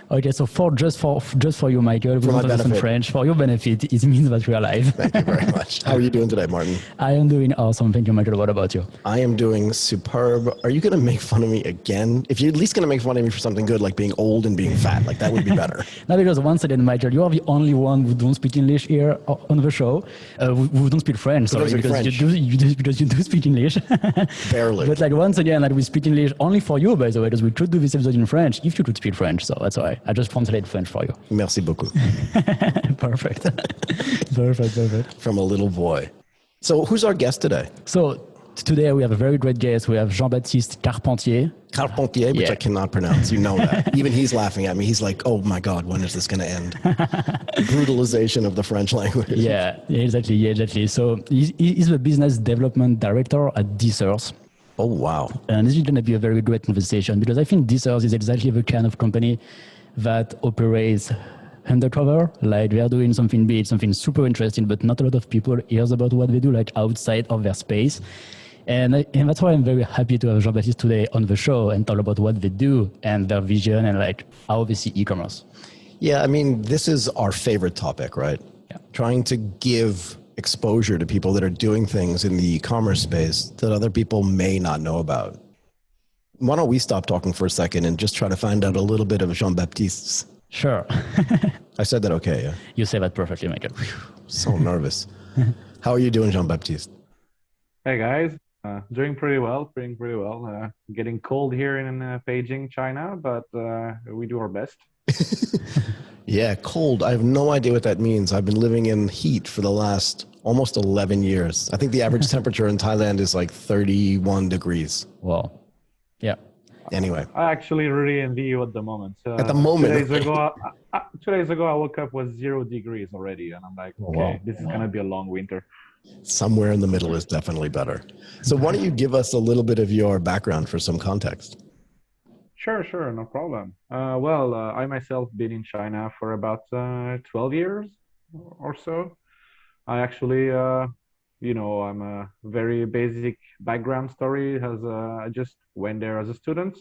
Okay, so just for you, Michael, for my benefit. In French, for your benefit, it means that we are live. Thank you very much. How are you doing today, Martin? I am doing awesome. Thank you, Michael. What about you? I am doing superb. Are you going to make fun of me again? If you're at least going to make fun of me for something good, like being old and being fat, like that would be better. No, because once again, Michael, you are the only one who don't speak English here on the show. Who don't speak French, sorry, because French. You do speak English. Barely. But like once again, like we speak English only for you, by the way, because we could do this episode in French if you could speak French. So that's why I just translate French for you. Merci beaucoup. Perfect. Perfect. From a little boy. So who's our guest today? So today we have a very great guest. We have Jean-Baptiste Carpentier. Carpentier, which I cannot pronounce. You know that. Even he's laughing at me. He's like, oh my God, when is this going to end? Brutalization of the French language. Yeah, exactly. So he's the business development director at Deezers. Oh, wow. And this is going to be a very great conversation because I think Deezers is exactly the kind of company that operates undercover. Like they are doing something big, something super interesting, but not a lot of people hears about what they do, like outside of their space. And that's why I'm very happy to have Jean-Baptiste today on the show and talk about what they do and their vision and like how they see e-commerce. Yeah, I mean, this is our favorite topic, right? Yeah. Trying to give exposure to people that are doing things in the e-commerce space that other people may not know about. Why don't we stop talking for a second and just try to find out a little bit of Jean-Baptiste's? Sure. I said that okay, yeah? You say that perfectly, Michael. So nervous. How are you doing, Jean-Baptiste? Hey guys, doing pretty well. Getting cold here in Beijing, China, but we do our best. Yeah, cold. I have no idea what that means. I've been living in heat for the last almost 11 years. I think the average temperature in Thailand is like 31 degrees. Wow. Yeah. Anyway. I actually really envy you at the moment. At the moment. 2 days ago, I woke up with 0 degrees already, and I'm like, okay, this is going to be a long winter. Somewhere in the middle is definitely better. So why don't you give us a little bit of your background for some context? Sure, no problem. I myself been in China for about 12 years or so. I actually, I'm a very basic background story. I just went there as a student.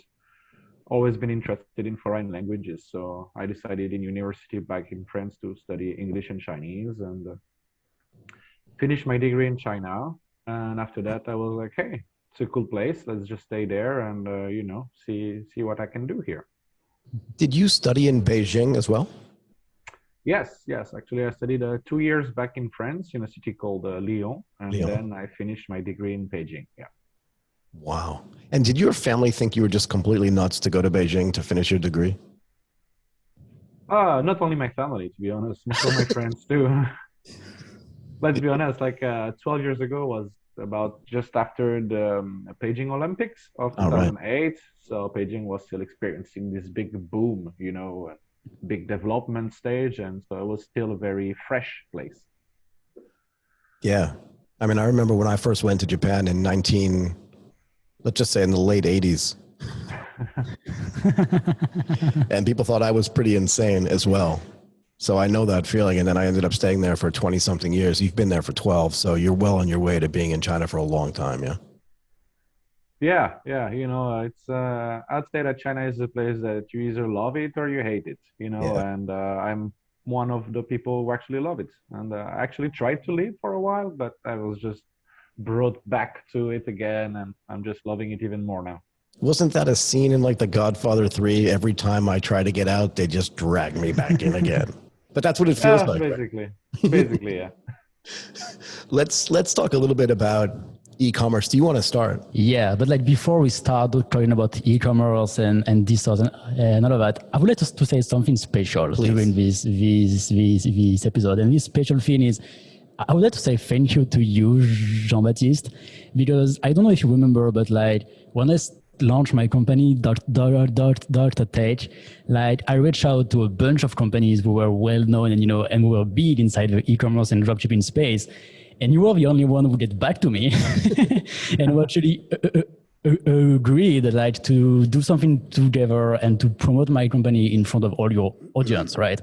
Always been interested in foreign languages, so I decided in university back in France to study English and Chinese, and finished my degree in China. And after that, I was like, hey, it's a cool place. Let's just stay there and, see what I can do here. Did you study in Beijing as well? Yes. Actually, I studied 2 years back in France in a city called Lyon. And then I finished my degree in Beijing. Yeah. Wow. And did your family think you were just completely nuts to go to Beijing to finish your degree? Not only my family, to be honest. Most of my friends too. Let's be honest, 12 years ago was about just after the Beijing Olympics of 2008. Right. So Beijing was still experiencing this big boom, big development stage. And so it was still a very fresh place. Yeah. I mean, I remember when I first went to Japan in let's just say in the late 80s. And people thought I was pretty insane as well. So I know that feeling, and then I ended up staying there for 20-something years. You've been there for 12, so you're well on your way to being in China for a long time, yeah? Yeah. It's I'd say that China is a place that you either love it or you hate it, and I'm one of the people who actually love it. And I actually tried to leave for a while, but I was just brought back to it again, and I'm just loving it even more now. Wasn't that a scene in like The Godfather 3? Every time I try to get out, they just drag me back in again. But that's what it feels like. Basically, yeah. Let's talk a little bit about e-commerce. Do you want to start? Yeah, but before we start talking about e-commerce and Deezers and all of that, I would like to say something special during this episode. And this special thing is, I would like to say thank you to you, Jean-Baptiste, because I don't know if you remember, but when I launched my company, Tech, I reached out to a bunch of companies who were well known and who were big inside the e-commerce and dropshipping space. And you were the only one who get back to me and who actually agreed to do something together and to promote my company in front of all your audience, right?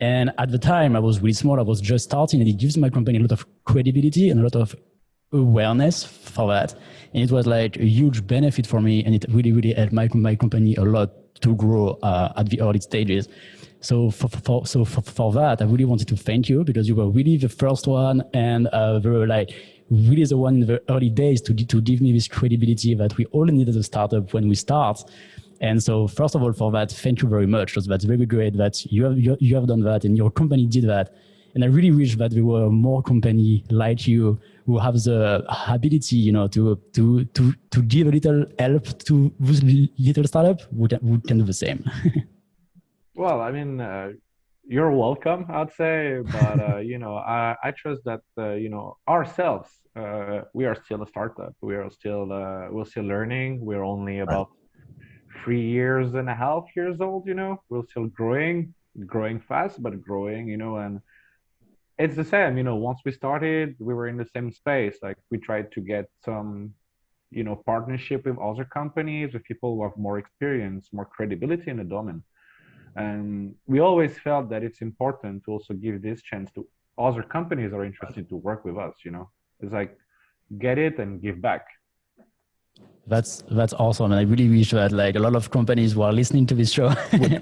And at the time, I was really small. I was just starting, and it gives my company a lot of credibility and a lot of awareness for that. And it was a huge benefit for me, and it really, really helped my company a lot to grow at the early stages. So for that, I really wanted to thank you because you were really the first one and really the one in the early days to give me this credibility that we all need as a startup when we start. And so first of all, for that, thank you very much. That's very great that you have done that and your company did that. And I really wish that there were more companies like you who have the ability, to give a little help to those little startup who can do the same. Well, I mean, you're welcome, I'd say, but I trust that ourselves, we are still a startup. We're still learning. We're only about 3.5 years old. We're still growing fast, but growing. And it's the same. Once we started, we were in the same space. Like we tried to get some, partnership with other companies, with people who have more experience, more credibility in the domain. And we always felt that it's important to also give this chance to other companies that are interested to work with us. It's like get it and give back. That's awesome. And I really wish that a lot of companies who are listening to this show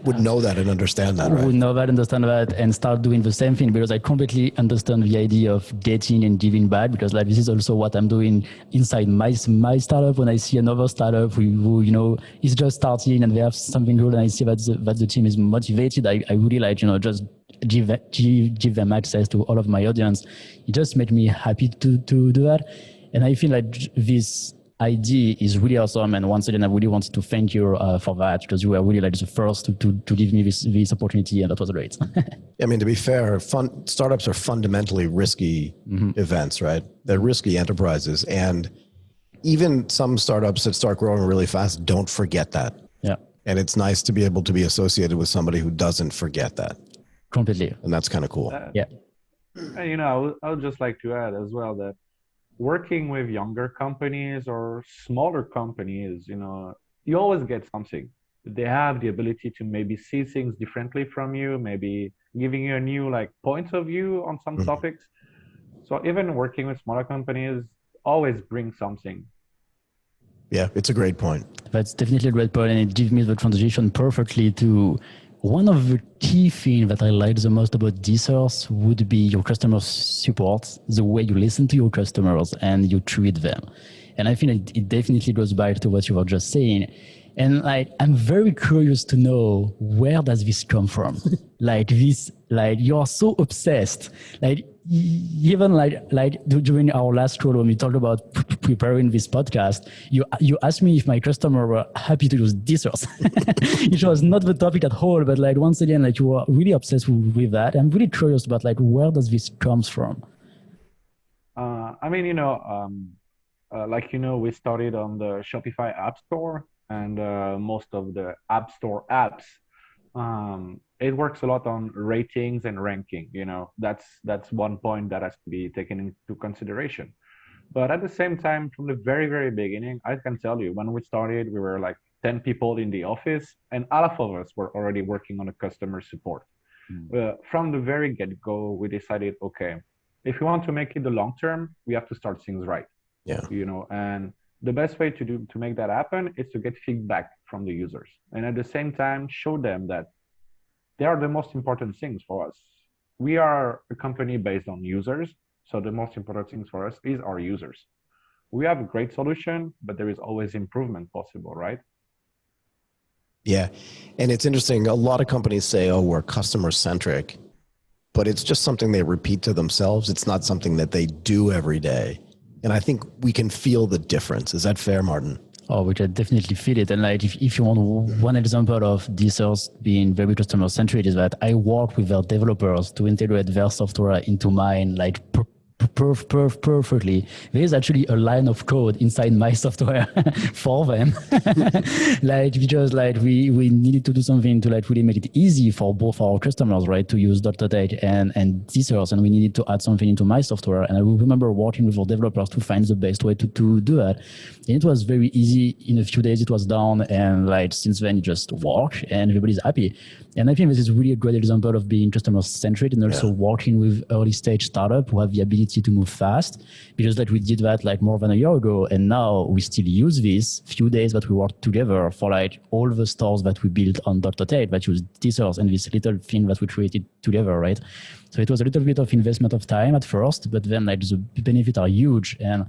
would know that and understand that, right? Would know that, understand that, and start doing the same thing, because I completely understand the idea of getting and giving back, because this is also what I'm doing inside my startup. When I see another startup who is just starting and they have something good and I see that the team is motivated, I really just give them access to all of my audience. It just made me happy to do that. And I feel like this idea is really awesome. And once again, I really wanted to thank you for that, because you were really the first to give me this opportunity, and that was great. I mean, to be fair, startups are fundamentally risky events, right? They're risky enterprises. And even some startups that start growing really fast don't forget that. Yeah. And it's nice to be able to be associated with somebody who doesn't forget that. Completely. And that's kind of cool. Yeah. I would just like to add as well that working with younger companies or smaller companies, you always get something. They have the ability to maybe see things differently from you, maybe giving you a new point of view on some topics. So even working with smaller companies always brings something. Yeah, it's a great point. That's definitely a great point, and it gives me the transition perfectly to one of the key things that I like the most about Deezers would be your customer support, the way you listen to your customers and you treat them. And I think it definitely goes back to what you were just saying. And I'm very curious to know, where does this come from? You are so obsessed. Even during our last call when we talked about preparing this podcast, you asked me if my customer were happy to use Deezers. It was not the topic at all, but once again, you are really obsessed with that. I'm really curious about where does this comes from? We started on the Shopify App Store, and most of the App Store apps, it works a lot on ratings and ranking. That's one point that has to be taken into consideration. But at the same time, from the very, very beginning, I can tell you, when we started, we were 10 people in the office, and all of us were already working on a customer support. From the very get-go, we decided, okay, if we want to make it the long term, we have to start things right. Yeah. And the best way to make that happen is to get feedback from the users, and at the same time show them that they are the most important things for us. We are a company based on users, so the most important things for us is our users. We have a great solution, but there is always improvement possible, right? Yeah, and it's interesting. A lot of companies say, "Oh, we're customer centric," but it's just something they repeat to themselves. It's not something that they do every day. And I think we can feel the difference. Is that fair, Martin? Oh, we can definitely feel it. And if you want one example of Deezers being very customer centric, is that I work with their developers to integrate their software into mine, perfectly. There is actually a line of code inside my software for them. Because we needed to do something to really make it easy for both our customers, right, to use .tech and Deezers, and we needed to add something into my software. And I remember working with our developers to find the best way to do that. And it was very easy. In a few days it was done, and since then it just works and everybody's happy. And I think this is really a great example of being customer centric and also working with early stage startup who have the ability ability to move fast, because like we did that like more than a year ago, and now we still use these few days that we work together for like all the stores that we built on .8 that use Deezers and this little thing that we created together, right? So it was a little bit of investment of time at first, but then like the benefits are huge, and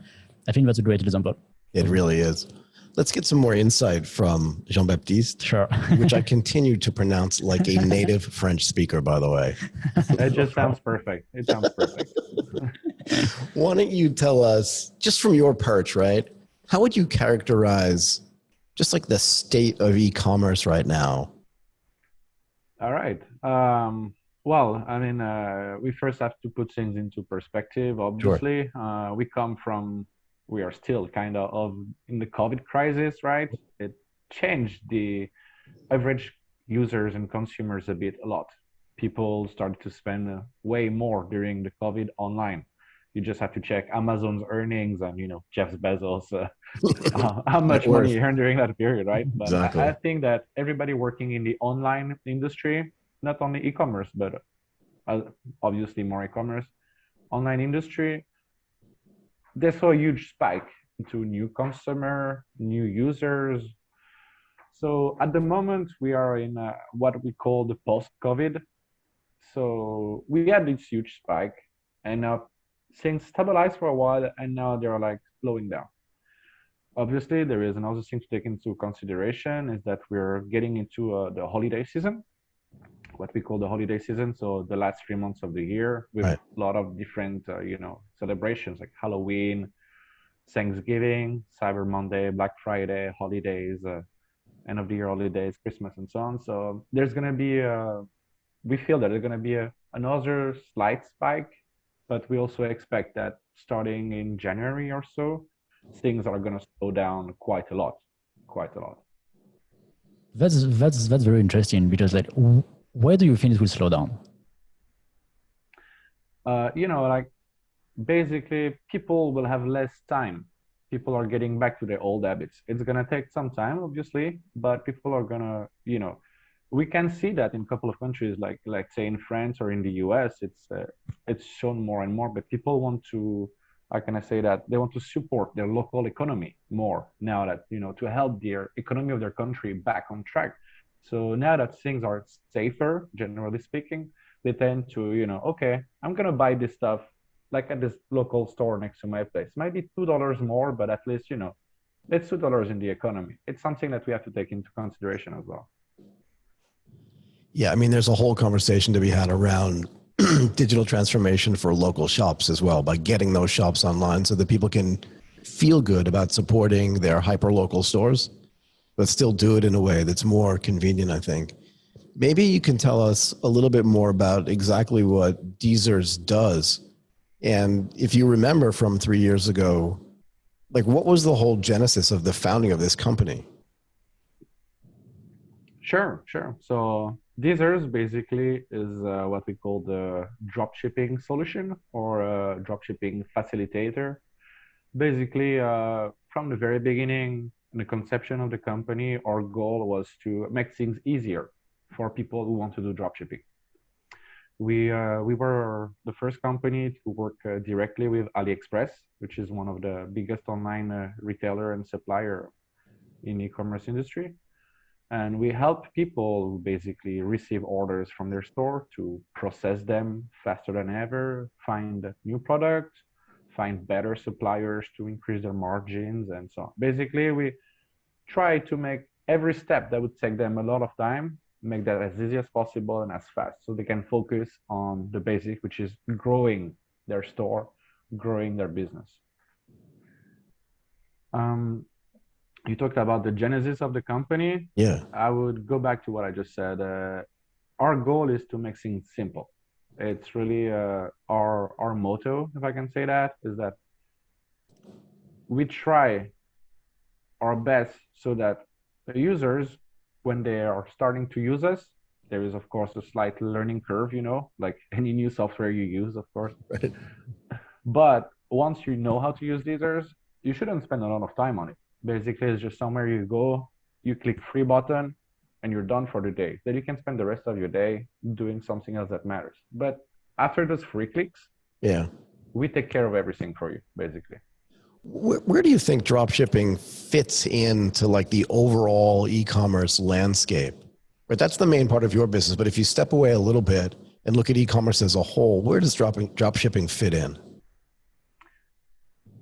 I think that's a great example. It really is. Let's get some more insight from Jean-Baptiste, Sure. which I continue to pronounce like a native French speaker, by the way. It just sounds perfect. It sounds perfect. Why don't you tell us, just from your perch, right? How would you characterize just like the state of e-commerce right now? All right. Well, I mean, we first have to put things into perspective. Obviously, we are still kind of in the COVID crisis, right? It changed the average users and consumers a lot. People started to spend way more during the COVID online. You just have to check Amazon's earnings and, Jeff Bezos, how much money he earned during that period, right? But exactly. I think that everybody working in the online industry, not only e-commerce, but obviously more e-commerce, online industry, they saw a huge spike into new customer, new users. So at the moment, we are in what we call the post-COVID. So we had this huge spike, and now things stabilized for a while, and now they're like slowing down. Obviously, there is another thing to take into consideration is that we're getting into the holiday season, what we call the holiday season. So the last 3 months of the year with a lot of different, celebrations like Halloween, Thanksgiving, Cyber Monday, Black Friday, holidays, end of the year holidays, Christmas, and so on. So there's going to be, we feel that there's going to be another slight spike, but we also expect that starting in January or so, things are going to slow down quite a lot. That's very interesting, because like, where do you think it will slow down? Basically people will have less time. People are getting back to their old habits. It's going to take some time, obviously, but people are going to, we can see that in a couple of countries, like say in France or in the US, it's shown more and more, but people want to, how can I say that? They want to support their local economy more now that, to help their economy of their country back on track. So now that things are safer, generally speaking, they tend to, okay, I'm going to buy this stuff like at this local store next to my place. Might be $2 more, but at least, it's $2 in the economy. It's something that we have to take into consideration as well. Yeah, I mean, there's a whole conversation to be had around digital transformation for local shops as well, by getting those shops online so that people can feel good about supporting their hyper-local stores, but still do it in a way that's more convenient, I think. Maybe you can tell us a little bit more about exactly what Deezers does. And if you remember from 3 years ago, like what was the whole genesis of the founding of this company? Sure. So Deezers basically is what we call the dropshipping solution or a dropshipping facilitator. Basically, from the very beginning, in the conception of the company, our goal was to make things easier for people who want to do dropshipping. We were the first company to work directly with AliExpress, which is one of the biggest online retailer and supplier in e-commerce industry. And we help people basically receive orders from their store to process them faster than ever, find new products, find better suppliers to increase their margins, and so on. Basically, we try to make every step that would take them a lot of time, make that as easy as possible and as fast, so they can focus on the basic, which is growing their store, growing their business. You talked about the genesis of the company. Yeah. I would go back to what I just said. Our goal is to make things simple. It's really our motto, if I can say that, is that we try our best so that the users, when they are starting to use us, there is, of course, a slight learning curve, like any new software you use, of course. Right. But once you know how to use Deezers, you shouldn't spend a lot of time on it. Basically, it's just somewhere you go, you click free button, and you're done for the day. Then you can spend the rest of your day doing something else that matters. But after those free clicks, yeah, we take care of everything for you, basically. Where do you think dropshipping fits into like the overall e-commerce landscape? Right, that's the main part of your business. But if you step away a little bit and look at e-commerce as a whole, where does dropshipping fit in?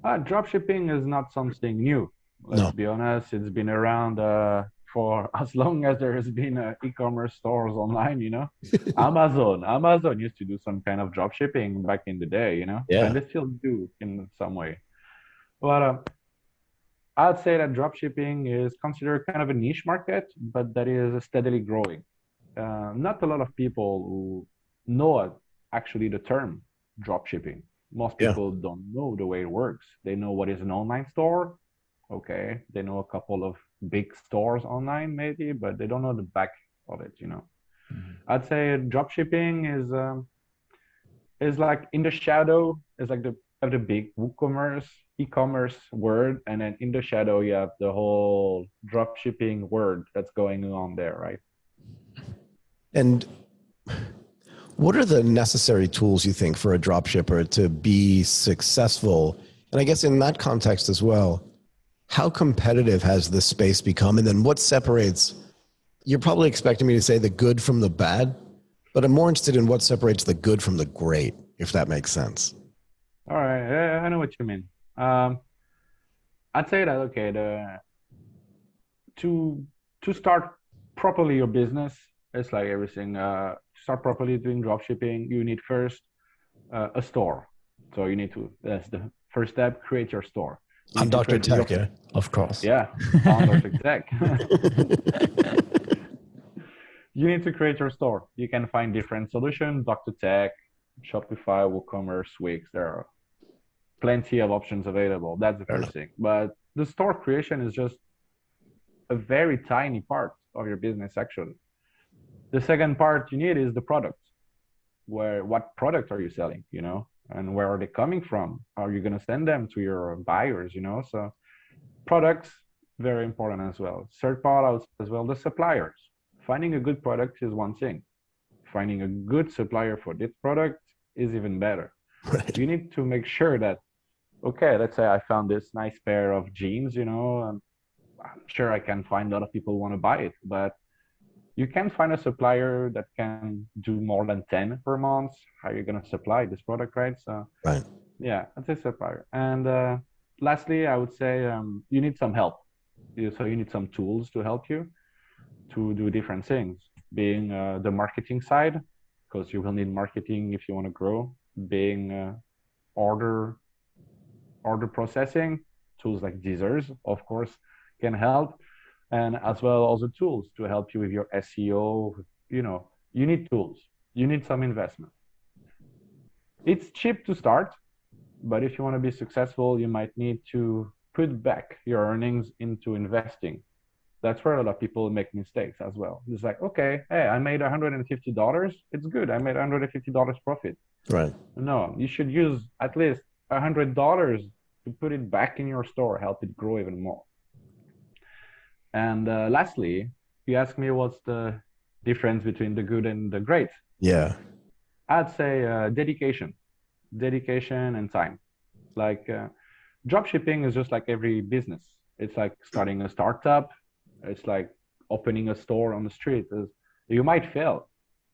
Dropshipping is not something new. Let's be honest. It's been around for as long as there has been e-commerce stores online, Amazon used to do some kind of dropshipping back in the day, Yeah. and they still do in some way. But I'd say that dropshipping is considered kind of a niche market, but that is steadily growing. Not a lot of people who know actually the term dropshipping. Most Yeah. people don't know the way it works. They know what is an online store. Okay. They know a couple of big stores online, maybe, but they don't know the back of it, I'd say dropshipping is like in the shadow, is like the big WooCommerce, e-commerce word, and then in the shadow you have the whole dropshipping word that's going on there, right? And what are the necessary tools you think for a dropshipper to be successful? And I guess in that context as well, how competitive has this space become? And then what separates, you're probably expecting me to say the good from the bad, but I'm more interested in what separates the good from the great, if that makes sense. All right, I know what you mean. I'd say that, okay, to start properly your business, it's like everything. To start properly doing dropshipping, you need first a store. So you need to, that's the first step, create your store. I'm Dr. Tech, yeah? Of course. Yeah, I'm Dr. Tech. You need to create your store. You can find different solutions, Dr. Tech, Shopify, WooCommerce, Wix. There are plenty of options available. That's the first thing. But the store creation is just a very tiny part of your business, actually. The second part you need is the product. What product are you selling, and where are they coming from? How are you going to send them to your buyers, So products, very important as well. Third part as well, the suppliers. Finding a good product is one thing. Finding a good supplier for this product is even better. Right. You need to make sure that, okay, let's say I found this nice pair of jeans, and I'm sure I can find a lot of people who want to buy it, but you can find a supplier that can do more than 10 per month. How are you going to supply this product, right? So, right. Yeah, it's a supplier. And lastly, I would say you need some help. So you need some tools to help you to do different things, being the marketing side, because you will need marketing if you want to grow, being order processing, tools like Deezers, of course, can help, and as well also tools to help you with your SEO. You need tools. You need some investment. It's cheap to start, but if you want to be successful, you might need to put back your earnings into investing. That's where a lot of people make mistakes as well. It's like, okay, hey, I made $150. It's good. I made $150 profit. Right. No, you should use at least $100 to put it back in your store, help it grow even more. And lastly, you ask me what's the difference between the good and the great. Yeah. I'd say dedication and time. Like dropshipping is just like every business. It's like starting a startup. It's like opening a store on the street. You might fail,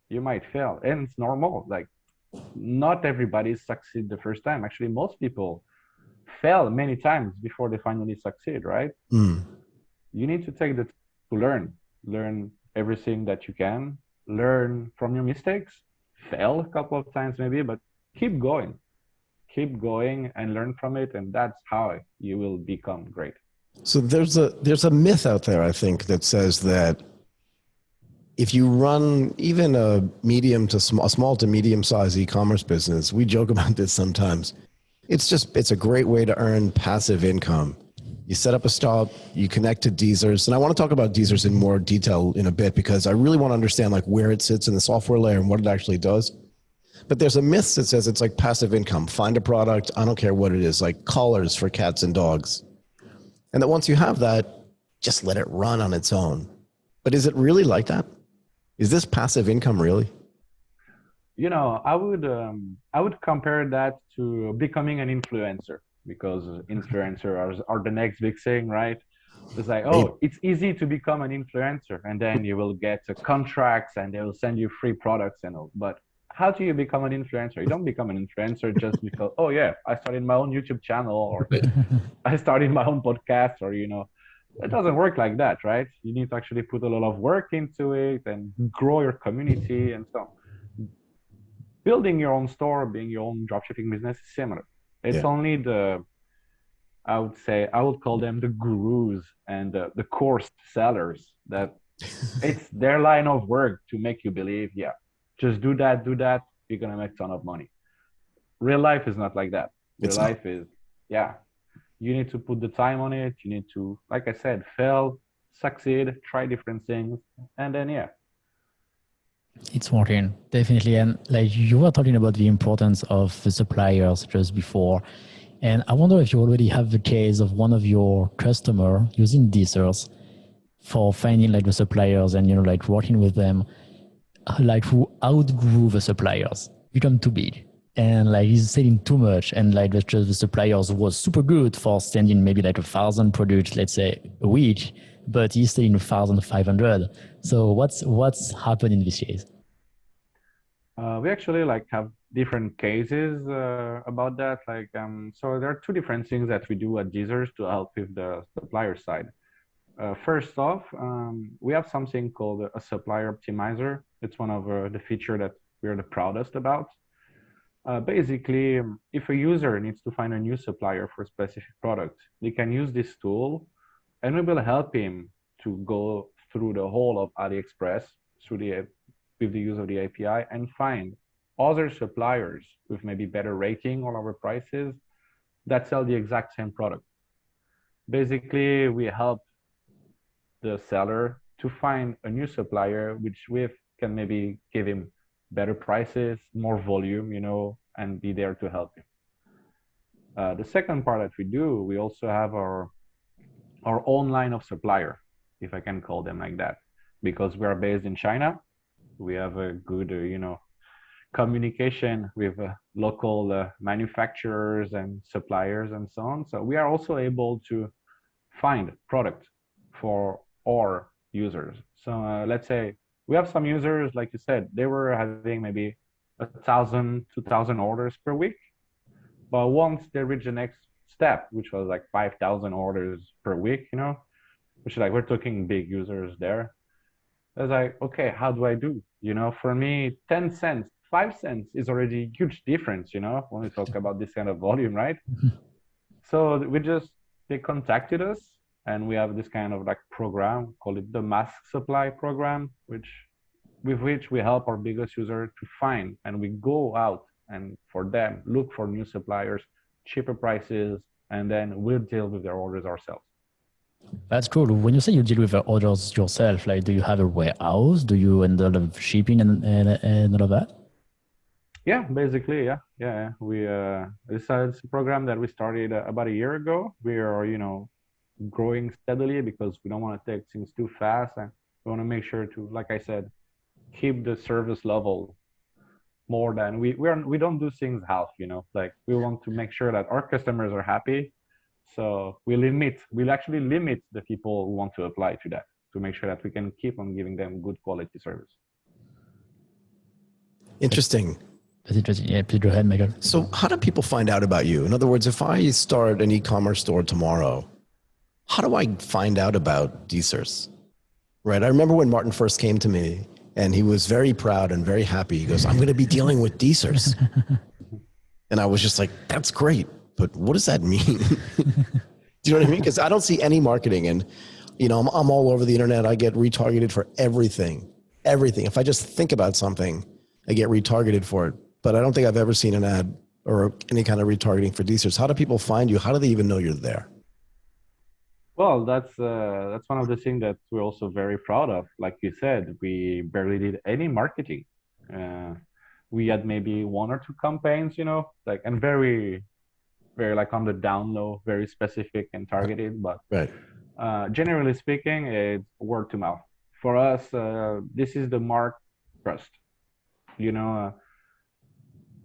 and it's normal. Like not everybody succeed the first time. Actually, most people fail many times before they finally succeed, right? Mm. You need to take the time to learn everything that you can, learn from your mistakes, fail a couple of times maybe, but keep going and learn from it, and that's how you will become great. So there's a myth out there, I think, that says that if you run even a small to medium sized e-commerce business, we joke about this sometimes. It's a great way to earn passive income. You set up a stop, you connect to Deezers, and I want to talk about Deezers in more detail in a bit because I really want to understand like where it sits in the software layer and what it actually does. But there's a myth that says it's like passive income. Find a product, I don't care what it is, like collars for cats and dogs. And that once you have that, just let it run on its own. But is it really like that? Is this passive income really? I would compare that to becoming an influencer because influencers are the next big thing, right? It's like, Maybe. oh, it's easy to become an influencer, and then you will get contracts, and they will send you free products and all. But how do you become an influencer? You don't become an influencer just because, oh yeah, I started my own YouTube channel, or I started my own podcast, or it doesn't work like that, right? You need to actually put a lot of work into it and grow your community and so on. Building your own store, being your own dropshipping business is similar. It's Yeah. only I would say, I would call them the gurus and the course sellers that it's their line of work to make you believe, yeah, just do that, you're gonna make a ton of money. Real life is not like that. Real It's not. life is, yeah, you need to put the time on it. You need to, like I said, fail, succeed, try different things, and then yeah. It's working, definitely. And like you were talking about the importance of the suppliers just before. And I wonder if you already have the case of one of your customer using Deezers for finding like the suppliers and, like working with them, like who outgrew the suppliers, become too big. And like he's selling too much. And like the suppliers was super good for sending maybe like 1,000 products, let's say a week, but he's selling 1,500. So what's happened in this case? We actually like have different cases about that. Like, so there are two different things that we do at Deezers to help with the supplier side. First off, we have something called a Supplier Optimizer. It's one of the feature that we're the proudest about. Basically, if a user needs to find a new supplier for a specific product, they can use this tool, and we will help him to go through the whole of AliExpress through with the use of the API and find other suppliers with maybe better rating or lower prices that sell the exact same product. Basically, we help the seller to find a new supplier, which we can maybe give him better prices, more volume, and be there to help him. The second part that we do, we also have our own line of supplier, if I can call them like that, because we are based in China. We have a good, communication with local manufacturers and suppliers and so on. So we are also able to find product for our users. So let's say we have some users, like you said, they were having maybe 1,000, 2,000 orders per week. But once they reach the next step, which was like 5,000 orders per week, which is like, we're talking big users there. I was like, okay, how do I do? For me, 10 cents, 5 cents is already a huge difference, when we talk about this kind of volume, right? So they contacted us, and we have this kind of like program, call it the mask supply program, with which we help our biggest user to find, and we go out and for them look for new suppliers, cheaper prices, and then we'll deal with their orders ourselves. That's cool. When you say you deal with the orders yourself, like do you have a warehouse? Do you handle the shipping and all of that? Yeah, basically, yeah. We it's a program that we started about a year ago. We are, growing steadily because we don't want to take things too fast, and we want to make sure to, like I said, keep the service level more than we don't do things half, like we want to make sure that our customers are happy. So we'll actually limit the people who want to apply to that to make sure that we can keep on giving them good quality service. Interesting. That's interesting. Yeah, please go ahead, Michael. So how do people find out about you? In other words, if I start an e-commerce store tomorrow, how do I find out about Deezers? Right. I remember when Martin first came to me and he was very proud and very happy. He goes, I'm going to be dealing with Deezers. And I was just like, that's great. But what does that mean? Do you know what I mean? Because I don't see any marketing, and I'm all over the internet. I get retargeted for everything. If I just think about something, I get retargeted for it. But I don't think I've ever seen an ad or any kind of retargeting for Deezers. How do people find you? How do they even know you're there? Well, that's one of the things that we're also very proud of. Like you said, we barely did any marketing. We had maybe 1 or 2 campaigns, and very, very like on the down low, very specific and targeted. But right. Generally speaking, it's word to mouth. For us, this is the mark trust.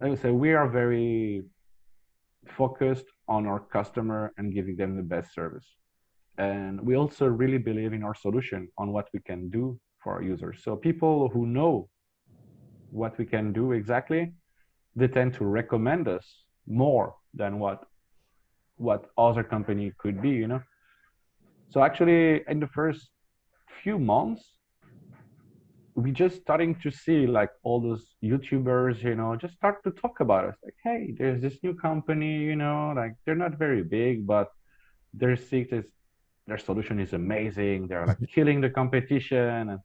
I would say we are very focused on our customer and giving them the best service. And we also really believe in our solution on what we can do for our users. So people who know what we can do exactly, they tend to recommend us more than what other company could be, you know. So actually, in the first few months, we just starting to see like all those YouTubers, you know, just start to talk about us. Like, hey, there's this new company, you know, like they're not very big, but their seat is their solution is amazing. They're like killing the competition,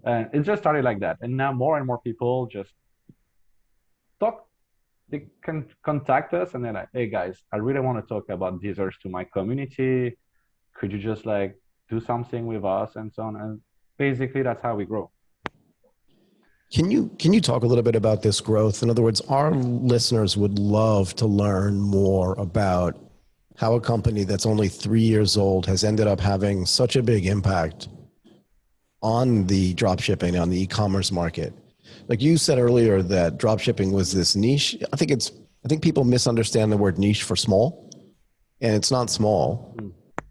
and it just started like that. And now more and more people just talk. They can contact us, and they're like, "Hey guys, I really want to talk about Deezers to my community. Could you just like do something with us and so on?" And basically, that's how we grow. Can you talk a little bit about this growth? In other words, our listeners would love to learn more about how a company that's only 3 years old has ended up having such a big impact on the dropshipping, on the e-commerce market. Like you said earlier that dropshipping was this niche. I think people misunderstand the word niche for small, and it's not small,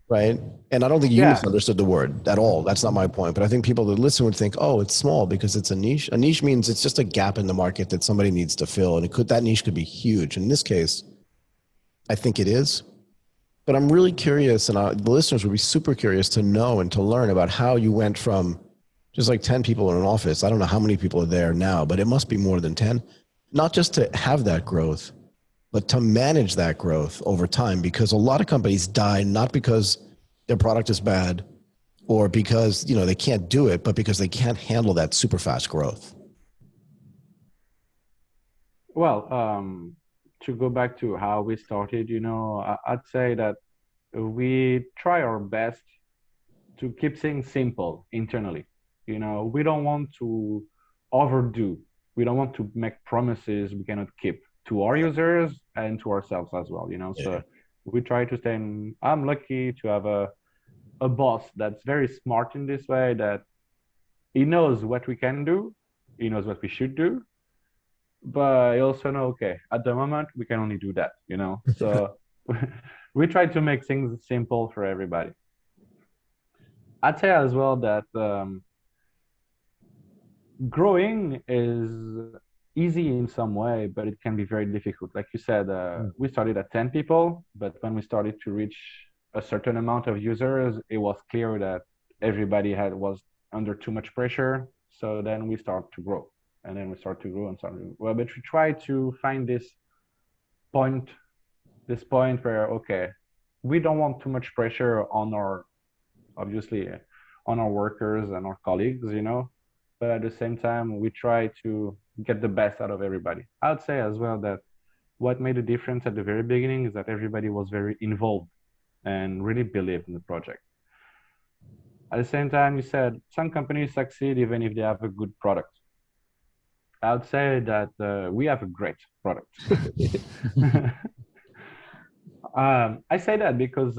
right? And I don't think you Yeah, misunderstood the word at all. That's not my point. But I think people that listen would think, oh, it's small because it's a niche. A niche means it's just a gap in the market that somebody needs to fill. And that niche could be huge. In this case, I think it is. But I'm really curious, and the listeners would be super curious to know and to learn about how you went from just like 10 people in an office. I don't know how many people are there now, but it must be more than 10. Not just to have that growth, but to manage that growth over time, because a lot of companies die not because their product is bad or because, you know, they can't do it, but because they can't handle that super fast growth. well, to go back to how we started, you know, I'd say that we try our best to keep things simple internally. You know, we don't want to overdo. We don't want to make promises we cannot keep to our users and to ourselves as well, you know. Yeah. So we try to stay in, I'm lucky to have a boss that's very smart in this way, that he knows what we can do, he knows what we should do, but I also know, okay, at the moment we can only do that, you know. So we try to make things simple for everybody. I'd say as well that growing is easy in some way, but it can be very difficult. Like you said, we started at 10 people, but when we started to reach a certain amount of users, it was clear that everybody was under too much pressure. So then we start to grow, and then we start to grow and start to, well, but we try to find point, this point where, okay, we don't want too much pressure on our, obviously, on our workers and our colleagues, you know, but at the same time, we try to get the best out of everybody. I'd say as well that what made a difference at the very beginning is that everybody was very involved and really believed in the project. At the same time, you said some companies succeed even if they have a good product. I'd say that we have a great product. I say that because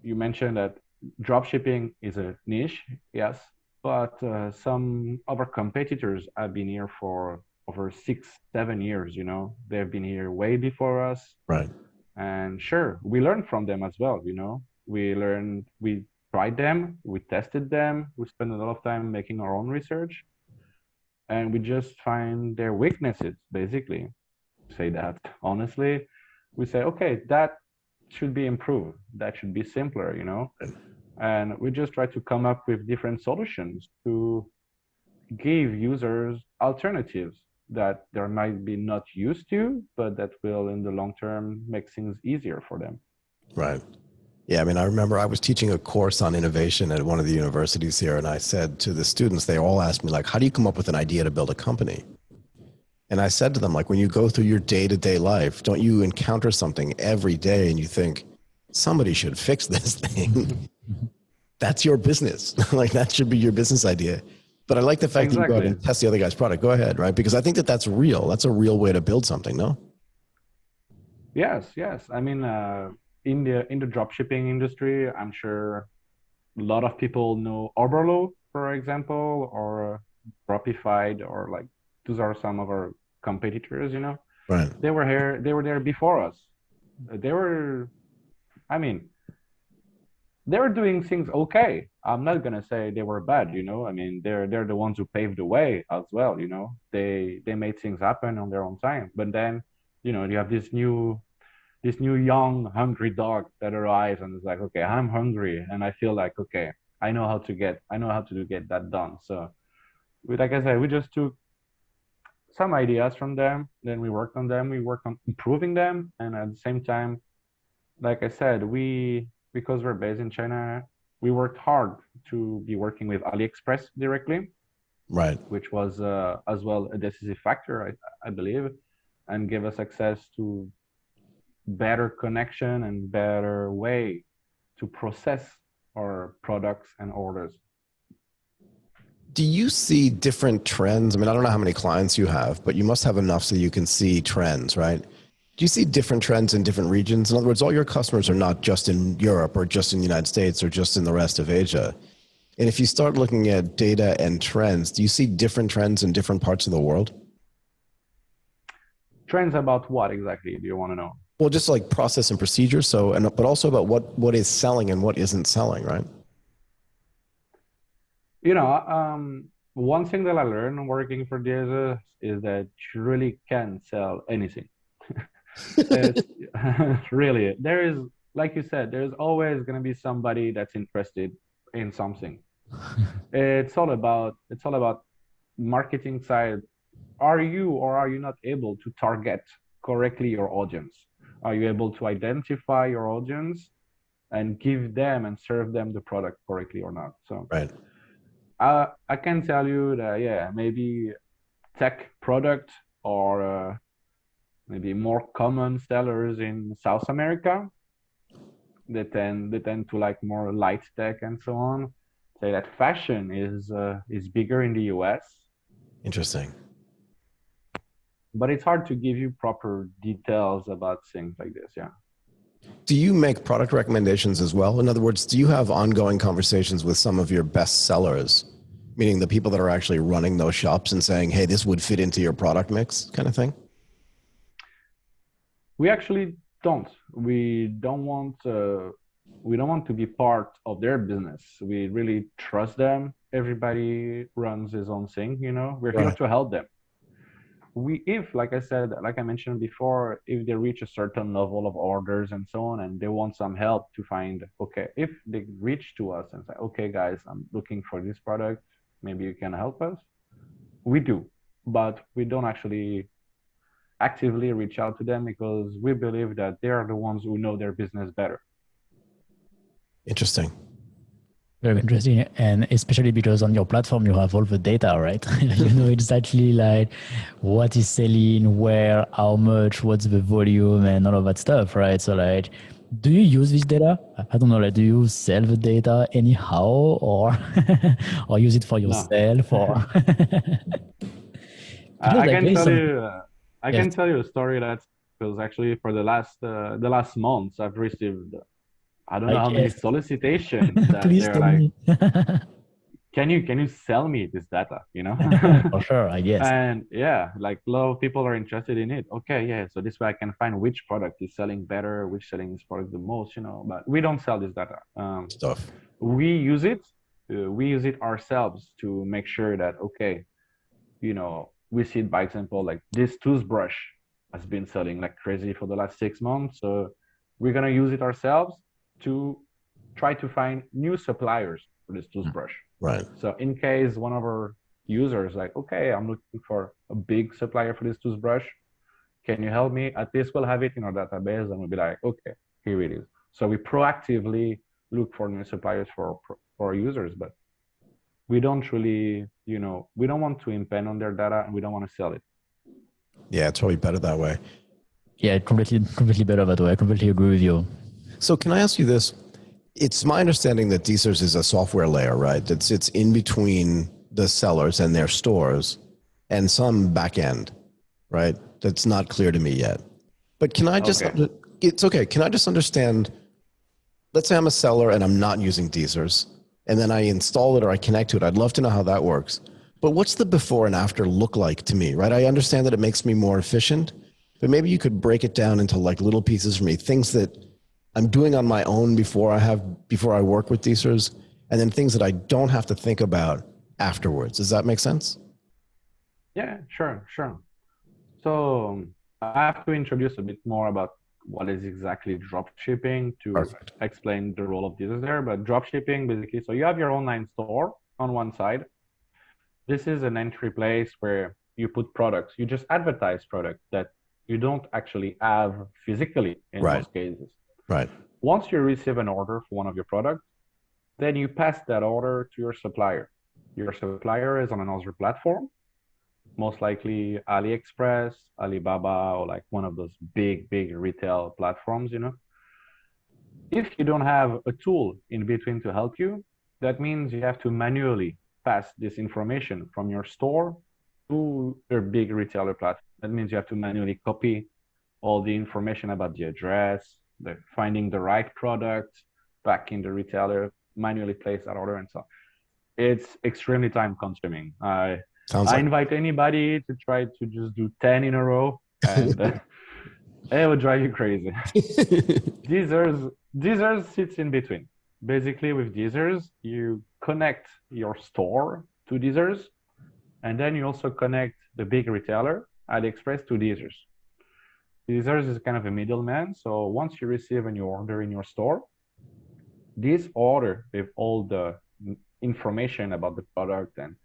you mentioned that dropshipping is a niche, yes, but some of our competitors have been here for over 6, 7 years, you know. They've been here way before us. Right. And sure, we learned from them as well, you know. We tried them, we tested them, we spent a lot of time making our own research, and we just find their weaknesses, basically. Say that honestly. We say, okay, that should be improved. That should be simpler, you know. And we just try to come up with different solutions to give users alternatives that they might be not used to, but that will in the long term make things easier for them. Right. Yeah. I mean, I remember I was teaching a course on innovation at one of the universities here. And I said to the students, they all asked me like, how do you come up with an idea to build a company? And I said to them, like, when you go through your day-to-day life, don't you encounter something every day and you think somebody should fix this thing? That's your business. Like that should be your business idea. But I like the fact that you go out and test the other guy's product. Go ahead, right? Because I think that that's real. That's a real way to build something, no? Yes, yes. I mean, in the dropshipping industry, I'm sure a lot of people know Oberlo, for example, or Dropified, or like those are some of our competitors, you know. Right. They were there before us. They were, I mean, they were doing things okay. I'm not gonna say they were bad, you know. I mean, they're the ones who paved the way as well, you know. They made things happen on their own time. But then, you know, you have this new young hungry dog that arrives and is like, okay, I'm hungry and I feel like, okay, I know how to get that done. So like I said, we just took some ideas from them, then we worked on them, we worked on improving them, and at the same time, like I said, because we're based in China, we worked hard to be working with AliExpress directly, Right. which was as well a decisive factor, I believe, and gave us access to better connection and better way to process our products and orders. Do you see different trends? I mean, I don't know how many clients you have, but you must have enough so you can see trends, right? Do you see different trends in different regions? In other words, all your customers are not just in Europe or just in the United States or just in the rest of Asia. And if you start looking at data and trends, do you see different trends in different parts of the world? Trends about what exactly do you want to know? Well, just like process and procedure. So, but also about what is selling and what isn't selling, right? You know, one thing that I learned working for DSers is that you really can sell anything. It's really, there is, like you said, there's always going to be somebody that's interested in something. It's all about marketing side. Are you or are you not able to target correctly your audience? Are you able to identify your audience and give them and serve them the product correctly or not? So Right. I can tell you that, yeah, maybe tech product or maybe more common sellers in South America. They tend to like more light tech and so on. Say that fashion is bigger in the US, Interesting. but it's hard to give you proper details about things like this. Yeah. Do you make product recommendations as well? In other words, do you have ongoing conversations with some of your best sellers, meaning the people that are actually running those shops and saying, hey, this would fit into your product mix kind of thing? We actually don't. We don't want to be part of their business. We really trust them. Everybody runs his own thing, you know. We're here Right. to help them. If, like I said, like I mentioned before, if they reach a certain level of orders and so on, and they want some help to find, okay, if they reach to us and say, okay, guys, I'm looking for this product, maybe you can help us. We do, but we don't actually actively reach out to them because we believe that they are the ones who know their business better. Interesting. Very interesting. And especially because on your platform, you have all the data, right? You know exactly like what is selling, where, how much, what's the volume and all of that stuff, right? So like, do you use this data? I don't know, like, do you sell the data anyhow or, or use it for No. yourself or? Because I like, can there is tell some, you, I yes, can tell you a story that's because actually for the last months I've received I don't know like, how many yes. solicitations that Please they're tell like, me. can you sell me this data, you know? For sure, I guess. And yeah, like a lot of people are interested in it. Okay, yeah, so this way I can find which product is selling better, which selling this product the most, you know. But we don't sell this data. Stuff. We use it ourselves to make sure that okay, you know, we see it by example, like this toothbrush has been selling like crazy for the last 6 months. So we're gonna use it ourselves to try to find new suppliers for this toothbrush. Right. So in case one of our users like, okay, I'm looking for a big supplier for this toothbrush, can you help me? At least we'll have it in our database and we'll be like, okay, here it is. So we proactively look for new suppliers for our users, but we don't really, you know, we don't want to impede on their data and we don't want to sell it. Yeah, it's probably better that way. Yeah, completely better that way. I completely agree with you. So can I ask you this? It's my understanding that Deezers is a software layer, right? That sits in between the sellers and their stores and some back end, right? That's not clear to me yet. But can I just, Okay. it's okay. Can I just understand, let's say I'm a seller and I'm not using Deezers and then I install it or I connect to it. I'd love to know how that works. But what's the before and after look like to me, right? I understand that it makes me more efficient, but maybe you could break it down into like little pieces for me, things that I'm doing on my own before I work with Deezers, and then things that I don't have to think about afterwards. Does that make sense? Yeah, sure. So I have to introduce a bit more about what is exactly dropshipping to Perfect. explain the role of Deezers there. But dropshipping, basically, so you have your online store on one side. This is an entry place where you put products. You just advertise products that you don't actually have physically in most cases. Right. Once you receive an order for one of your products, then you pass that order to your supplier. Your supplier is on another platform, most likely AliExpress, Alibaba, or like one of those big retail platforms, you know. If you don't have a tool in between to help you, that means you have to manually pass this information from your store to your big retailer platform. That means you have to manually copy all the information about the address, finding the right product back in the retailer, manually place that order, and so on. It's extremely time consuming. I invite anybody to try to just do 10 in a row, and it would drive you crazy. Deezers sits in between. Basically, with Deezers, you connect your store to Deezers, and then you also connect the big retailer, AliExpress, to Deezers. Deezers is kind of a middleman. So once you receive a new order in your store, this order with all the information about the product and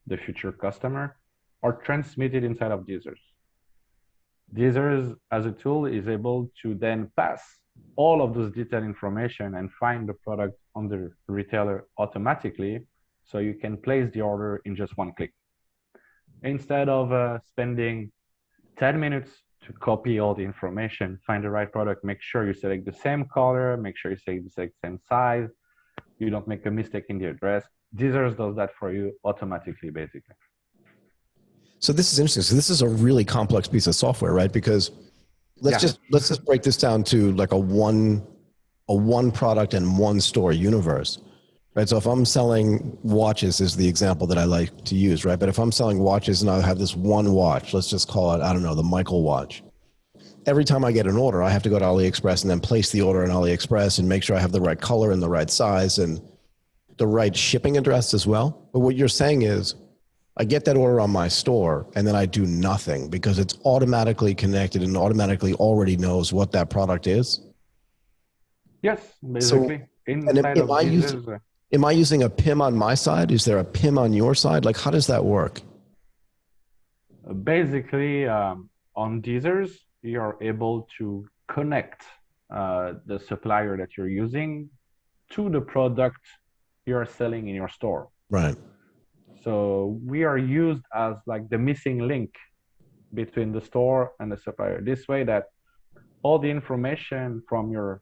the future customer are transmitted inside of Deezers. Deezers, as a tool, is able to then pass all of those detailed information and find the product on the retailer automatically, so you can place the order in just one click. Instead of spending 10 minutes to copy all the information, find the right product, make sure you select the same color, make sure you select the same size, you don't make a mistake in the address. Deezers does that for you automatically, basically. So this is interesting. So this is a really complex piece of software, right? Because let's just break this down to like a one product and one store universe, right? So if I'm selling watches is the example that I like to use, right? But if I'm selling watches and I have this one watch, let's just call it, I don't know, the Michael watch. Every time I get an order, I have to go to AliExpress and then place the order on AliExpress and make sure I have the right color and the right size and the right shipping address as well. But what you're saying is I get that order on my store and then I do nothing because it's automatically connected and automatically already knows what that product is. Yes, basically. So, am I using a PIM on my side? Is there a PIM on your side? Like, how does that work? Basically, on Deezers, you're able to connect the supplier that you're using to the product you're selling in your store. Right. So we are used as like the missing link between the store and the supplier. This way that all the information from your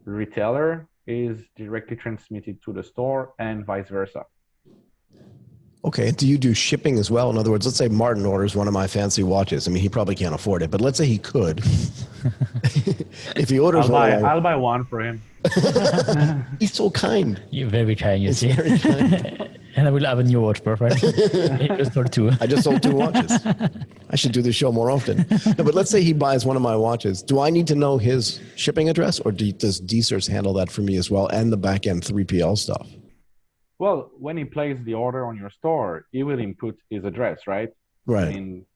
retailer is directly transmitted to the store and vice versa. Okay. Do you do shipping as well? In other words, let's say Martin orders one of my fancy watches. I mean, he probably can't afford it, but let's say he could. If he orders I'll buy one for him. He's so kind. You're very kind, you see. Very kind. And I will have a new watch, perfect. I just sold two. I just sold 2 watches. I should do this show more often. No, but let's say he buys one of my watches. Do I need to know his shipping address, or does Deezers handle that for me as well, and the back-end 3PL stuff? Well, when he places the order on your store, he will input his address, right? Right.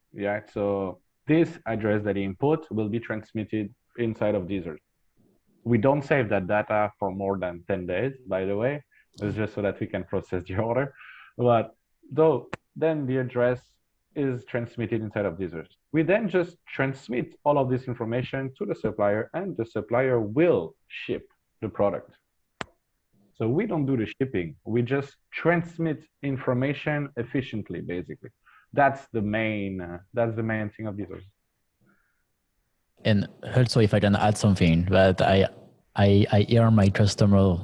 So this address that he input will be transmitted inside of Deezers. We don't save that data for more than 10 days, by the way. It's just so that we can process the order. But then the address is transmitted inside of Deezers. We then just transmit all of this information to the supplier, and the supplier will ship the product. So we don't do the shipping. We just transmit information efficiently, basically. That's the main thing of Deezers. And also, if I can add something, that I hear my customer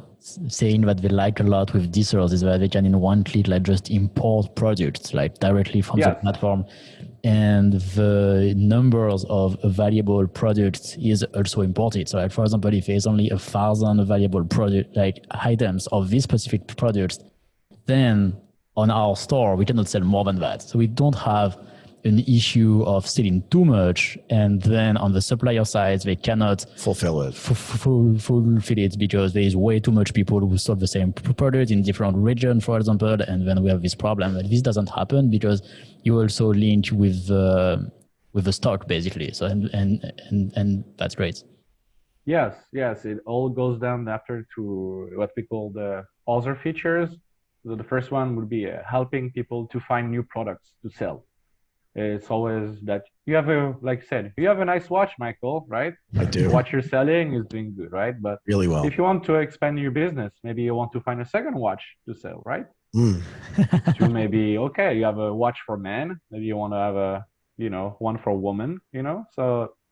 saying that they like a lot with Deezers is that they can in one click like just import products like directly from the platform, and the numbers of available products is also imported. So like, for example, if there's only 1,000 available product like items of these specific products, then on our store, we cannot sell more than that. So we don't have an issue of selling too much, and then on the supplier side, they cannot fulfill it. Fulfill it because there is way too much people who sell the same product in different regions, for example, and then we have this problem. And this doesn't happen because you also link with the stock, basically. So and that's great. Yes, yes, it all goes down after to what we call the other features. So the first one would be helping people to find new products to sell. It's always that you have like I said, you have a nice watch, Michael, right? I do. What you're selling is doing good, right? But really well. If you want to expand your business, maybe you want to find a second watch to sell, right? So maybe, okay, you have a watch for men, maybe you want to have one for women, So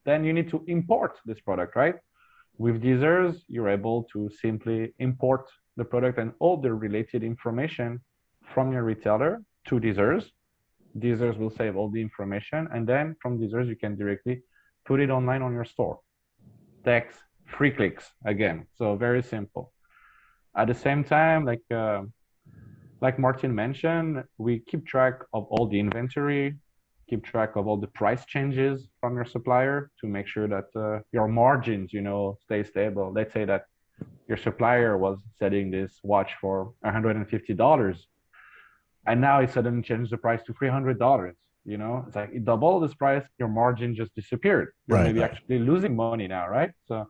then you need to import this product, right? With Deezers, you're able to simply import the product and all the related information from your retailer to Deezers. Deezers will save all the information, and then from Deezers you can directly put it online on your store. Text, free clicks again, so very simple. At the same time, like Martin mentioned, we keep track of all the inventory, keep track of all the price changes from your supplier to make sure that your margins, stay stable. Let's say that your supplier was selling this watch for $150. And now it suddenly changed the price to $300. It's like it doubled this price, your margin just disappeared. You're maybe actually losing money now, right? So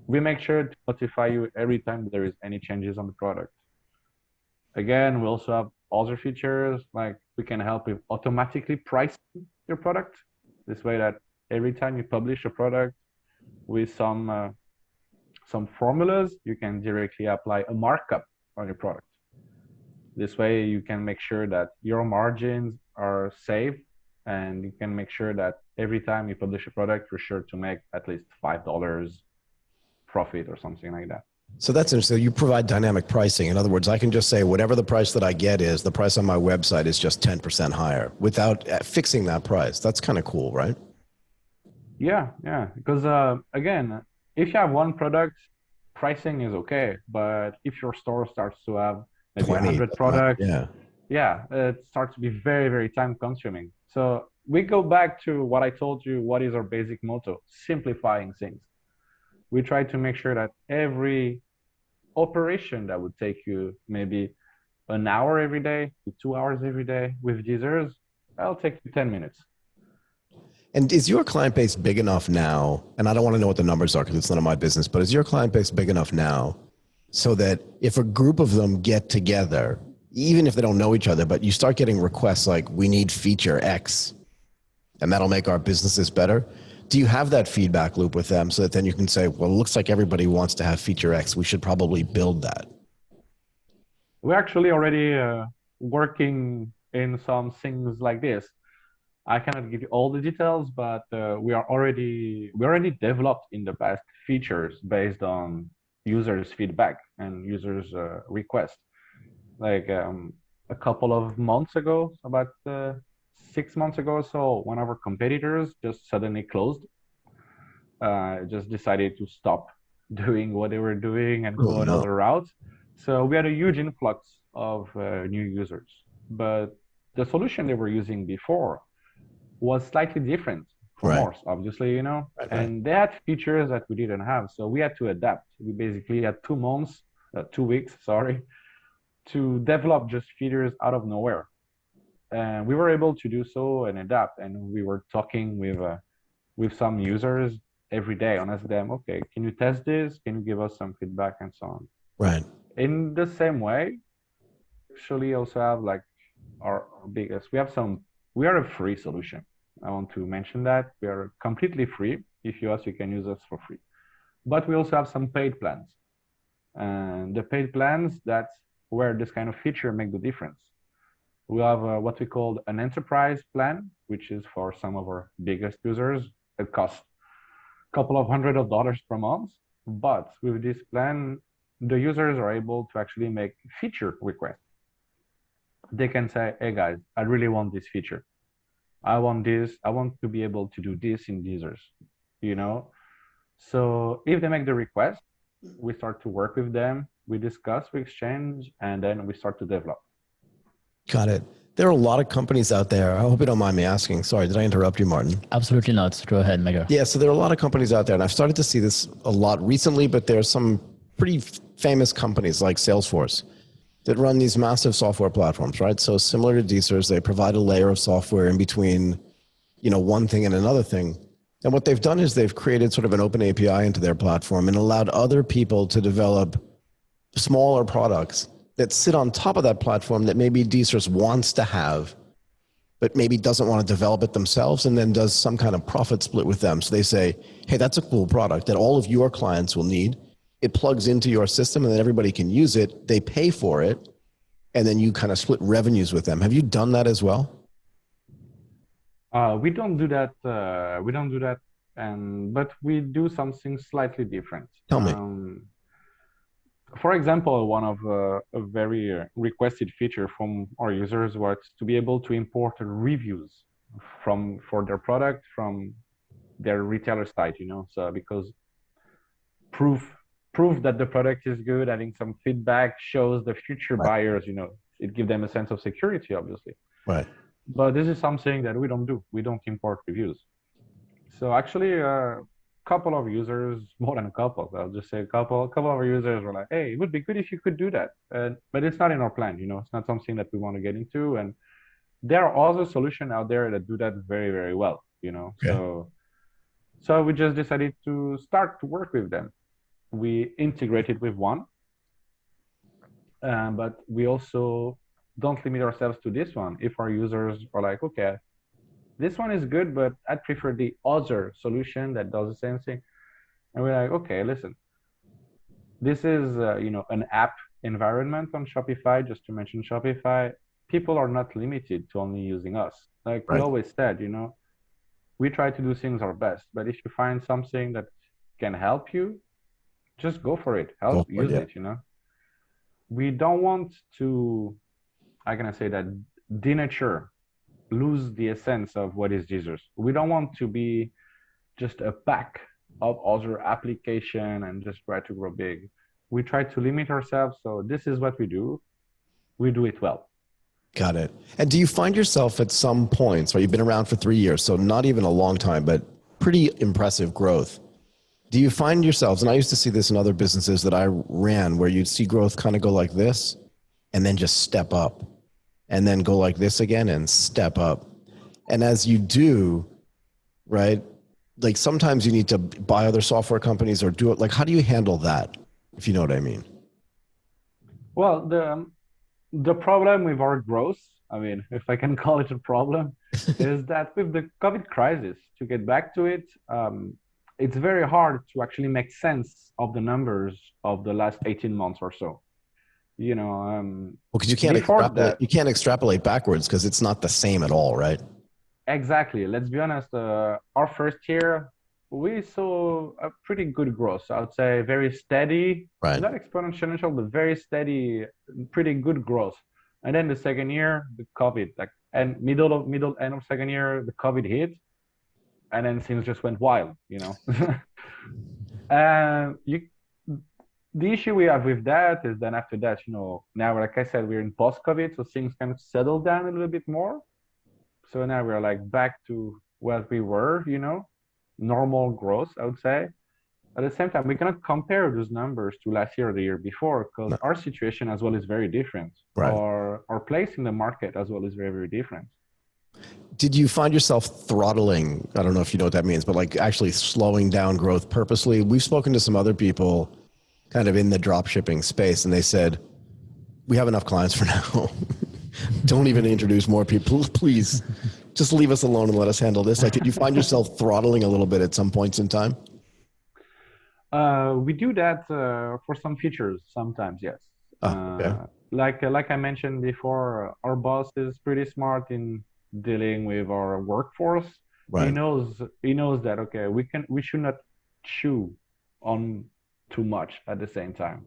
we make sure to notify you every time there is any changes on the product. Again, we also have other features, like we can help with automatically pricing your product. This way that every time you publish a product with some formulas, you can directly apply a markup on your product. This way you can make sure that your margins are safe, and you can make sure that every time you publish a product, you're sure to make at least $5 profit or something like that. So that's interesting. You provide dynamic pricing. In other words, I can just say whatever the price that I get is, the price on my website is just 10% higher without fixing that price. That's kind of cool, right? Yeah. Because again, if you have one product, pricing is okay. But if your store starts to have maybe 100 products, it starts to be very, very time consuming. So we go back to what I told you, what is our basic motto: simplifying things. We try to make sure that every operation that would take you maybe an hour every day to 2 hours every day, with Deezers, that'll take you 10 minutes. And is your client base big enough now? And I don't want to know what the numbers are because it's none of my business, but is your client base big enough now so that if a group of them get together, even if they don't know each other, but you start getting requests like, we need feature X, and that'll make our businesses better? Do you have that feedback loop with them so that then you can say, well, it looks like everybody wants to have feature X, we should probably build that? We're actually already working in some things like this. I cannot give you all the details, but we already developed in the past features based on users' feedback and users' requests. Like a couple of months ago, about 6 months ago or so, one of our competitors just suddenly closed, just decided to stop doing what they were doing and go another route. So we had a huge influx of new users, but the solution they were using before was slightly different from ours, obviously, and they had features that we didn't have. So we had to adapt. We basically had 2 weeks, to develop just features out of nowhere. And we were able to do so and adapt. And we were talking with some users every day and ask them, okay, can you test this? Can you give us some feedback and so on? Right. In the same way, actually also have like our biggest, we are a free solution. I want to mention that we are completely free. If you ask, you can use us for free. But we also have some paid plans. And the paid plans, that's where this kind of feature make the difference. We have what we call an enterprise plan, which is for some of our biggest users. It costs a couple of $100s per month. But with this plan, the users are able to actually make feature requests. They can say, hey guys, I really want this feature. I want this. I want to be able to do this in Deezers, So if they make the request, we start to work with them. We discuss, we exchange, and then we start to develop. Got it. There are a lot of companies out there. I hope you don't mind me asking. Sorry, did I interrupt you, Martin? Absolutely not. Go ahead, Mega. Yeah, so there are a lot of companies out there, and I've started to see this a lot recently, but there are some pretty famous companies like Salesforce that run these massive software platforms, right? So similar to Deezers, they provide a layer of software in between, one thing and another thing. And what they've done is they've created sort of an open API into their platform and allowed other people to develop smaller products that sit on top of that platform that maybe Deezers wants to have, but maybe doesn't want to develop it themselves, and then does some kind of profit split with them. So they say, hey, that's a cool product that all of your clients will need. It plugs into your system and then everybody can use it. They pay for it. And then you kind of split revenues with them. Have you done that as well? We don't do that. We don't do that. But we do something slightly different. Tell me. For example, one of a very requested feature from our users was to be able to import reviews for their product from their retailer site, so because proof that the product is good, having some feedback shows the future buyers, it gives them a sense of security, obviously. Right. But this is something that we don't do. We don't import reviews. So actually, couple of users, more than a couple, I'll just say a couple of our users were like, hey, it would be good if you could do that. But it's not in our plan, it's not something that we want to get into. And there are other solutions out there that do that very, very well, Okay. So we just decided to start to work with them. We integrated with one, but we also don't limit ourselves to this one. If our users are like, okay, this one is good, but I'd prefer the other solution that does the same thing. And we're like, okay, listen, this is, an app environment on Shopify, just to mention Shopify. People are not limited to only using us. Like we always said, we try to do things our best, but if you find something that can help you, just go for it. Use it, We don't want to, how can I say that, denature, lose the essence of what is Deezers. We don't want to be just a pack of other application and just try to grow big. We try to limit ourselves. So this is what we do. We do it well. Got it. And do you find yourself at some points, you've been around for 3 years, so not even a long time, but pretty impressive growth. Do you find yourselves, and I used to see this in other businesses that I ran, where you'd see growth kind of go like this and then just step up, and then go like this again and step up. And as you do, right, like sometimes you need to buy other software companies or do it. Like, how do you handle that, if you know what I mean? Well, the problem with our growth, I mean, if I can call it a problem, is that with the COVID crisis, to get back to it, it's very hard to actually make sense of the numbers of the last 18 months or so. Well, because you can't extrapolate backwards because it's not the same at all, right? Exactly. Let's be honest. Our first year, we saw a pretty good growth. I would say very steady, not exponential, but very steady, pretty good growth. And then the second year, the COVID, and end of second year, the COVID hit, and then things just went wild. The issue we have with that is then after that, now, like I said, we're in post-COVID, so things kind of settled down a little bit more. So now we're like back to what we were, normal growth, I would say. At the same time, we cannot compare those numbers to last year or the year before because our situation as well is very different. Our place in the market as well is very, very different. Did you find yourself throttling? I don't know if you know what that means, but like actually slowing down growth purposely? We've spoken to some other people kind of in the dropshipping space, and they said, we have enough clients for now. Don't even introduce more people. Please just leave us alone and let us handle this. Like, did you find yourself throttling a little bit at some points in time? We do that for some features sometimes, yes. Okay. Like I mentioned before, our boss is pretty smart in dealing with our workforce. He knows that, okay, we should not chew on too much at the same time.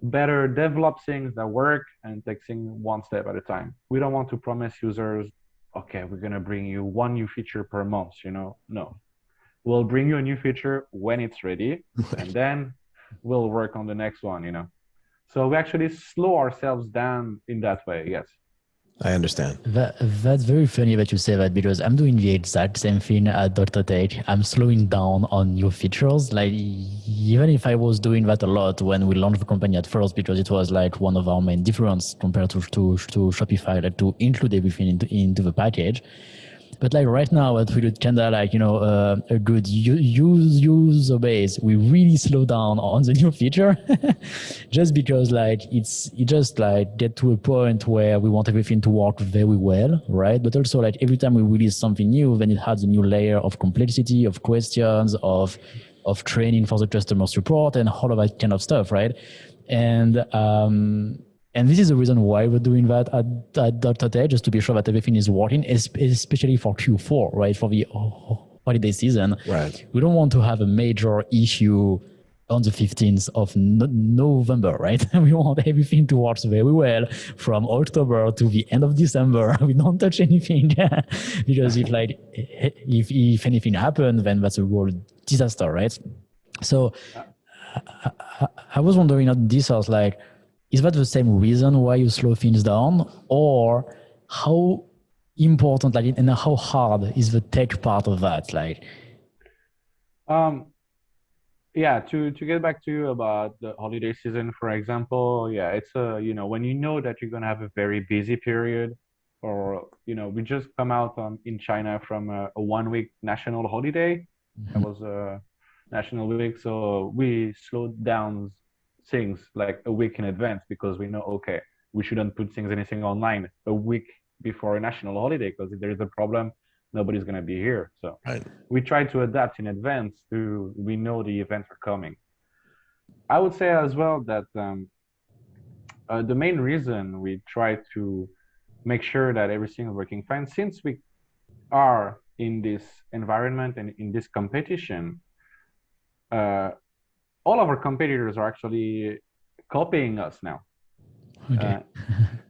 Better develop things that work and take things one step at a time. We don't want to promise users, okay, we're going to bring you one new feature per month, No. We'll bring you a new feature when it's ready, and then we'll work on the next one, So we actually slow ourselves down in that way. Yes. I understand. That's very funny that you say that, because I'm doing the exact same thing at Dr. Tech. I'm slowing down on new features. Like, even if I was doing that a lot when we launched the company at first, because it was like one of our main difference compared to Shopify, like to include everything into the package. But like right now, what we do kind of like, a good user base, we really slow down on the new feature just because like it just like get to a point where we want everything to work very well, right? But also like every time we release something new, then it adds a new layer of complexity, of questions, of training for the customer support and all of that kind of stuff, right? And this is the reason why we're doing that at Dr. Tech, just to be sure that everything is working, especially for Q4, right? For the holiday season. Right. We don't want to have a major issue on the 15th of November, right? We want everything to work very well from October to the end of December. We don't touch anything because if anything happens, then that's a real disaster, right? So I was wondering at Deezers, like, is that the same reason why you slow things down, or how important, like, and how hard is the tech part of that? Like, yeah, to get back to you about the holiday season, for example, yeah, it's when you know that you're gonna have a very busy period, or we just come out in China from a 1 week national holiday. That was a national week, so we slowed down things like a week in advance, because we know, okay, we shouldn't put anything online a week before a national holiday, because if there is a problem, nobody's going to be here. So Right. we try to adapt in advance we know the events are coming. I would say as well that the main reason we try to make sure that everything is working fine, since we are in this environment and in this competition, all of our competitors are actually copying us now. okay.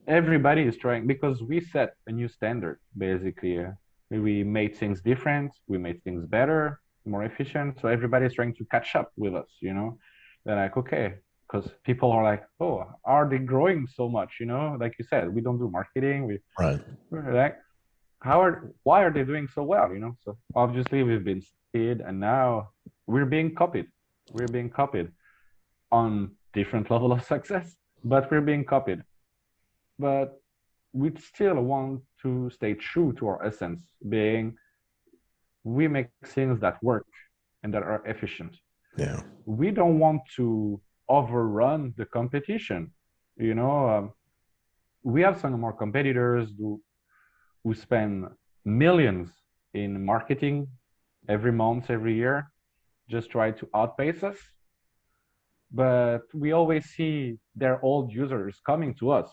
Everybody is trying, because we set a new standard, basically. We made things different, we made things better, more efficient. So everybody's trying to catch up with us, They're like, okay, because people are like, oh, are they growing so much? Like you said, we don't do marketing. We're like, why are they doing so well? So obviously we've been studied, and now we're being copied. We're being copied on different level of success, but we're being copied. But we still want to stay true to our essence, being we make things that work and that are efficient. Yeah. We don't want to overrun the competition. We have some of our competitors who spend millions in marketing every month, every year, just try to outpace us. But we always see their old users coming to us.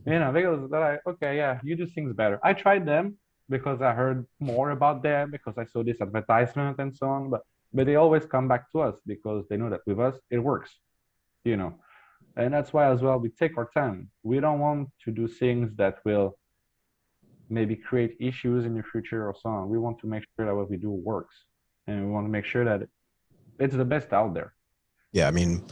Because they're like, okay, yeah, you do things better. I tried them because I heard more about them, because I saw this advertisement and so on. But they always come back to us because they know that with us it works. And that's why as well we take our time. We don't want to do things that will maybe create issues in the future or so on. We want to make sure that what we do works, and we want to make sure that it's the best out there. Yeah, I mean,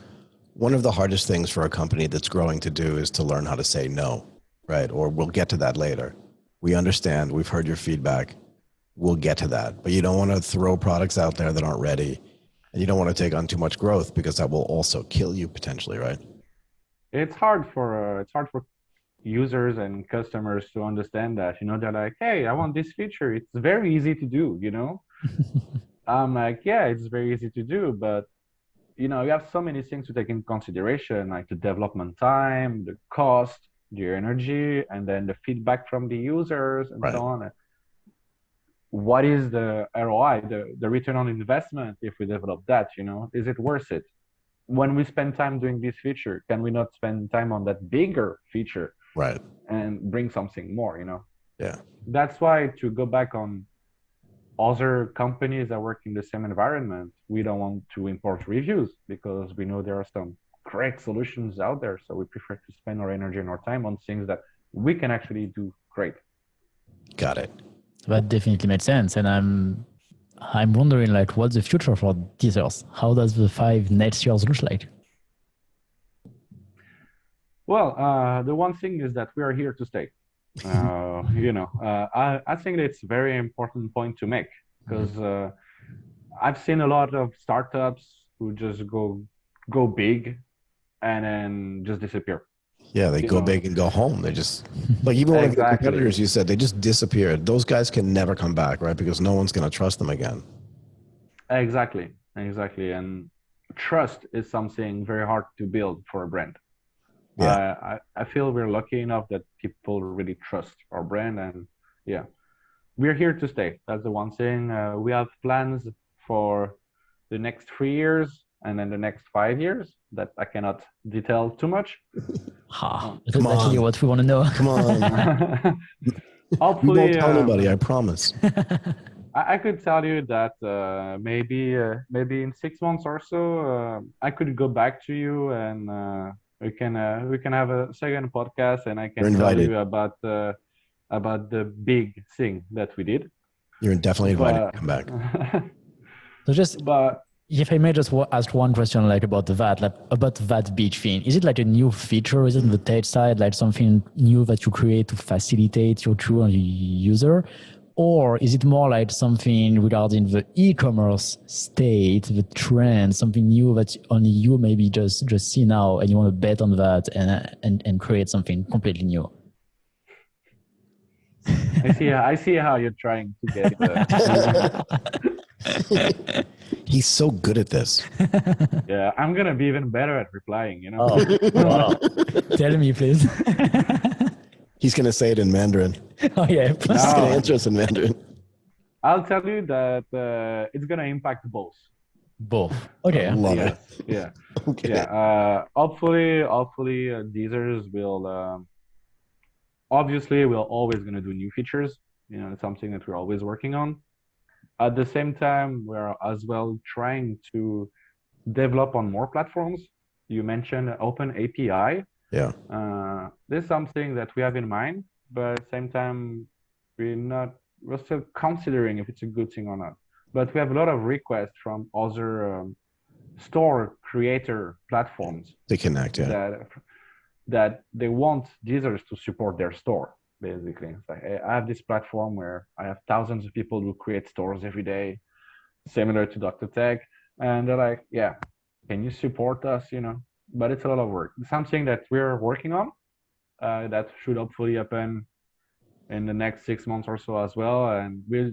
one of the hardest things for a company that's growing to do is to learn how to say no, right? Or we'll get to that later. We understand, we've heard your feedback, we'll get to that. But you don't want to throw products out there that aren't ready, and you don't want to take on too much growth, because that will also kill you potentially, right? It's hard for users and customers to understand that. They're like, hey, I want this feature. It's very easy to do, I'm like, yeah, it's very easy to do, but you have so many things to take in consideration, like the development time, the cost, the energy, and then the feedback from the users and so on. What is the ROI, the return on investment if we develop that? Is it worth it? When we spend time doing this feature, can we not spend time on that bigger feature, right, and bring something more? Yeah. That's why, to go back on other companies that work in the same environment, we don't want to import reviews, because we know there are some great solutions out there. So we prefer to spend our energy and our time on things that we can actually do great. Got it. That definitely makes sense. And I'm wondering, like, what's the future for Deezers? How does the 5 next years look like? Well, the one thing is that we are here to stay. I think it's a very important point to make because I've seen a lot of startups who just go big and then just disappear. Yeah, they go big and go home. They just, like even one of the competitors you said, they just disappeared. Those guys can never come back, right? Because no one's going to trust them again. Exactly. And trust is something very hard to build for a brand. Yeah. I feel we're lucky enough that people really trust our brand, and yeah, we're here to stay. That's the one thing. We have plans for the next 3 years and then the next 5 years that I cannot detail too much. That's exactly what we want to know. Come on. Hopefully, you won't tell anybody, I promise. I could tell you that maybe in 6 months or so, I could go back to you and we can have a second podcast, and I can tell you about the big thing that we did. You're definitely invited to come back. So if I may just ask one question, like about the VAT, like about that big thing, is it like a new feature? Is it on the tech side, like something new that you create to facilitate your true user? Or is it more like something regarding the e-commerce state, the trend, something new that only you maybe just see now and you want to bet on that and create something completely new? I see how you're trying to get it. He's so good at this. Yeah, I'm going to be even better at replying, Oh, wow. Tell me, please. He's going to say it in Mandarin. Oh, yeah. He's going to answer us in Mandarin. I'll tell you that it's going to impact both. Both. Okay. Love it. Yeah. Okay. Yeah. Hopefully, Deezers will... obviously, we're always going to do new features. It's something that we're always working on. At the same time, we're as well trying to develop on more platforms. You mentioned Open API. Yeah. This is something that we have in mind, but at the same time, we're still considering if it's a good thing or not. But we have a lot of requests from other store creator platforms to connect, that they want Deezers to support their store. Basically, it's like, hey, I have this platform where I have thousands of people who create stores every day, similar to Dr. Tech, and they're like, yeah, can you support us? But it's a lot of work. It's something that we're working on. That should hopefully happen in the next 6 months or so as well, and we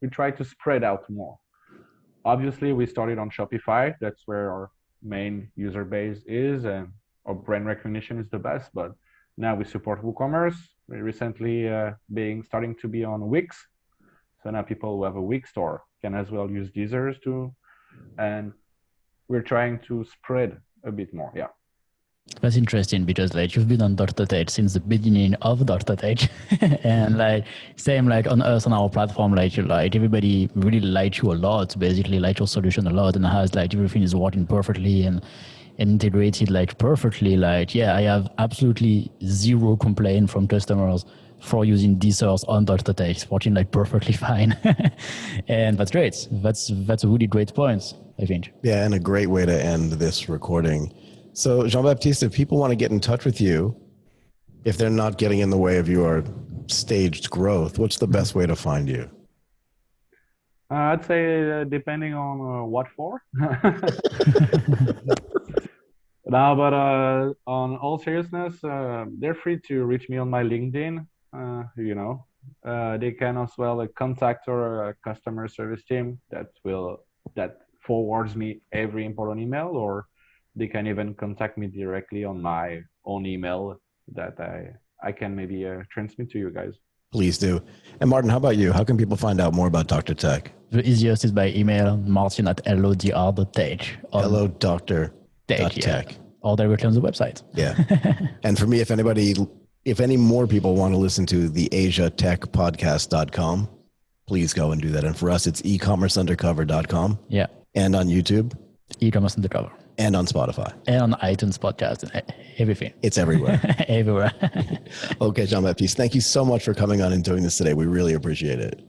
try to spread out more. Obviously, we started on Shopify. That's where our main user base is, and our brand recognition is the best. But now we support WooCommerce. We recently starting to be on Wix. So now people who have a Wix store can as well use Deezers too. And we're trying to spread a bit more. Yeah. That's interesting because like you've been on Dr. Tech since the beginning of Dr. Tech. And like same like on us on our platform, like everybody really likes you a lot, basically like your solution a lot, and has like everything is working perfectly and integrated like perfectly. Like, yeah, I have absolutely zero complaint from customers for using Deezers on Dr. Tech. It's working like perfectly fine. And that's great. That's a really great point, I think. Yeah, and a great way to end this recording. So Jean-Baptiste, if people want to get in touch with you, if they're not getting in the way of your staged growth, what's the best way to find you? I'd say depending on what for. No, but on all seriousness, they're free to reach me on my LinkedIn. They can as well contact our customer service team that forwards me every important email, or they can even contact me directly on my own email that I can maybe transmit to you guys. Please do. And Martin, how about you? How can people find out more about Dr. Tech? The easiest is by email, martin@lodr.tech. Hello, Dr. Tech. Or directly on the website. Yeah. And for me, if any more people want to listen to the asiatechpodcast.com, please go and do that. And for us, it's ecommerceundercover.com. Yeah. And on YouTube. E-commerce Undercover. And on Spotify. And on iTunes podcast and everything. It's everywhere. Everywhere. Okay, Jean-Baptiste, thank you so much for coming on and doing this today. We really appreciate it.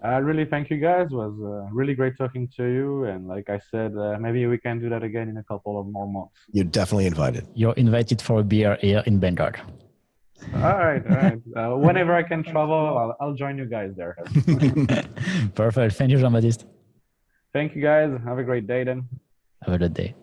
Really thank you guys. It was really great talking to you. And like I said, maybe we can do that again in a couple of more months. You're definitely invited. You're invited for a beer here in Bangkok. All right, all right. Whenever I can travel, I'll join you guys there. Perfect. Thank you, Jean-Baptiste. Thank you guys. Have a great day then. Have a good day.